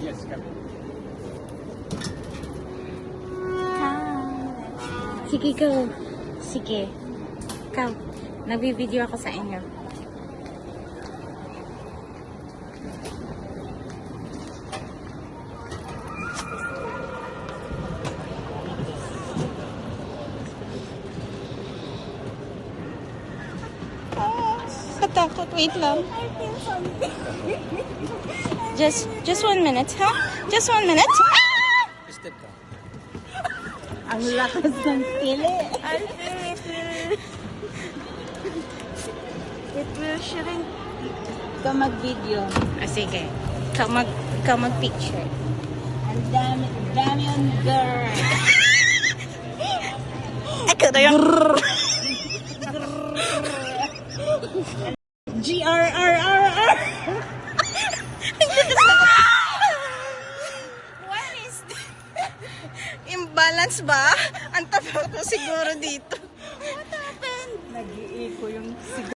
Yes, come. Sige, go. Sige. Ikaw. Nagbibideo ako sa inyo. Katakot. Wait lang. Just 1 minute, huh? Just 1 minute. Ah! Step ka. Ang lakas ng tili. It will shrink. Ikaw mag-video. Ah, sige. Ikaw mag-picture. Ang dami yung girl. Ikaw na yung... GRRRR. What is that? Imbalance ba? Ang tapak ko siguro dito. Nag-iiko yung